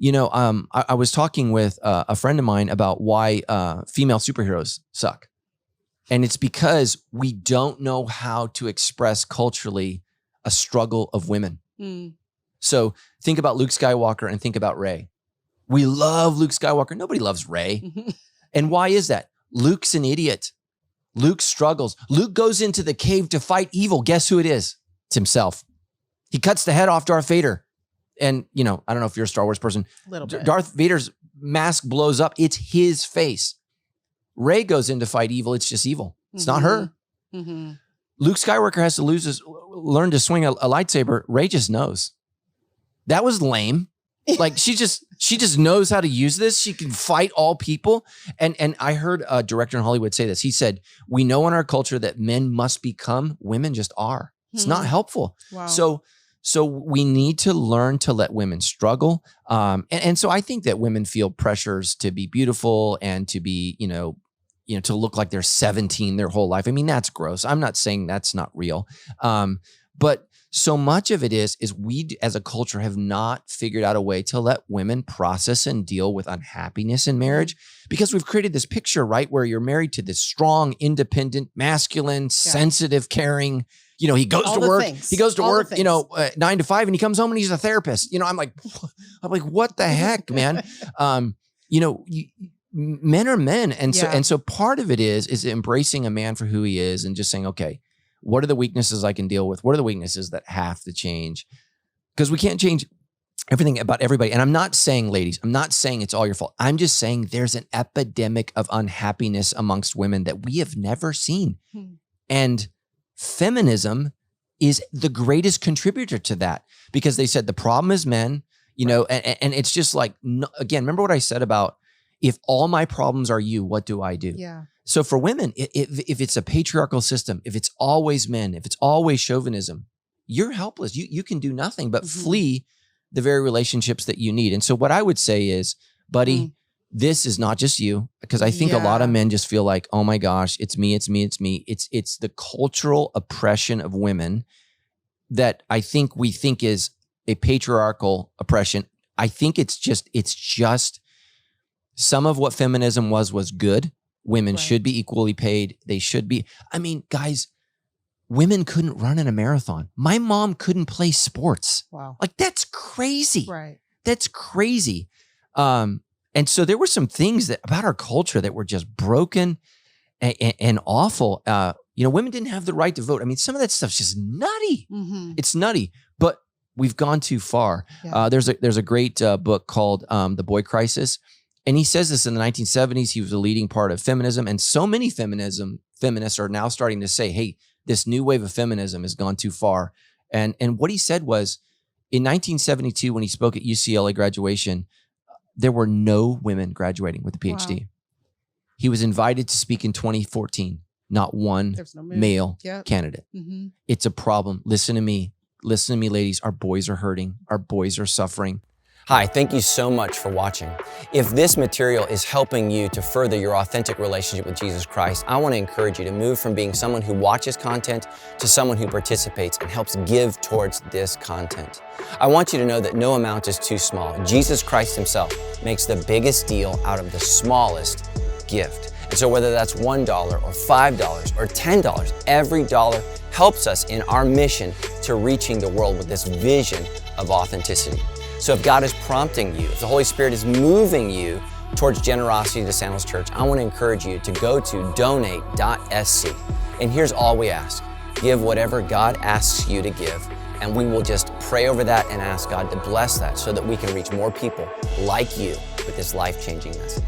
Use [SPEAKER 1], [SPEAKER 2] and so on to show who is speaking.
[SPEAKER 1] I was talking with a friend of mine about why female superheroes suck. And it's because we don't know how to express culturally a struggle of women. So think about Luke Skywalker and think about Rey. We love Luke Skywalker. Nobody loves Rey. And why is that? Luke's an idiot. Luke struggles. Luke goes into the cave to fight evil. Guess who it is? It's himself. He cuts the head off Darth Vader. And, I don't know if you're a Star Wars person.
[SPEAKER 2] Little bit.
[SPEAKER 1] Darth Vader's mask blows up. It's his face. Rey goes in to fight evil. It's just evil. It's not her. Luke Skywalker has to learn to swing a lightsaber. Rey just knows. That was lame. Like she just knows how to use this. She can fight all people. And I heard a director in Hollywood say this. He said, we know in our culture that men must become, women just are. It's not helpful. Wow. So we need to learn to let women struggle. And so I think that women feel pressures to be beautiful and to be, to look like they're 17 their whole life. I mean, that's gross. I'm not saying that's not real. But so much of it is we as a culture have not figured out a way to let women process and deal with unhappiness in marriage, because we've created this picture, right, where you're married to this strong, independent, masculine, sensitive, caring. He goes to work. He goes to work, 9 to 5, and he comes home and he's a therapist. I'm like, what the heck, man? Men are men, and so part of it is embracing a man for who he is and just saying, okay, what are the weaknesses I can deal with? What are the weaknesses that have to change? Because we can't change everything about everybody. And I'm not saying, ladies, I'm not saying it's all your fault. I'm just saying there's an epidemic of unhappiness amongst women that we have never seen. And feminism is the greatest contributor to that, because they said the problem is men, and it's just like, again, remember what I said about, if all my problems are you, what do I do? Yeah. So for women, if it's a patriarchal system, if it's always men, if it's always chauvinism, you're helpless. You can do nothing but flee the very relationships that you need. And so what I would say is, buddy, this is not just you, because I think a lot of men just feel like, oh my gosh, it's me, it's me, it's me. It's the cultural oppression of women that I think we think is a patriarchal oppression. I think it's just some of what feminism was good. Women should be equally paid. They should be. I mean, guys, women couldn't run in a marathon. My mom couldn't play sports. Wow. Like, that's crazy. Right. That's crazy. And so there were some things about our culture that were just broken and awful. Women didn't have the right to vote. I mean, some of that stuff's just nutty. It's nutty, but we've gone too far. Yeah. There's a great book called The Boy Crisis. And he says this in the 1970s. He was a leading part of feminism. And so many feminists are now starting to say, hey, this new wave of feminism has gone too far. And what he said was, in 1972, when he spoke at UCLA graduation, there were no women graduating with a PhD. Wow. He was invited to speak in 2014. Not one male candidate. It's a problem. Listen to me. Listen to me, ladies. Our boys are hurting. Our boys are suffering.
[SPEAKER 3] Hi, thank you so much for watching. If this material is helping you to further your authentic relationship with Jesus Christ, I want to encourage you to move from being someone who watches content to someone who participates and helps give towards this content. I want you to know that no amount is too small. Jesus Christ himself makes the biggest deal out of the smallest gift. And so whether that's $1 or $5 or $10, every dollar helps us in our mission to reaching the world with this vision of authenticity. So if God is prompting you, if the Holy Spirit is moving you towards generosity to Sandals Church, I want to encourage you to go to donate.sc. And here's all we ask. Give whatever God asks you to give, and we will just pray over that and ask God to bless that so that we can reach more people like you with this life-changing message.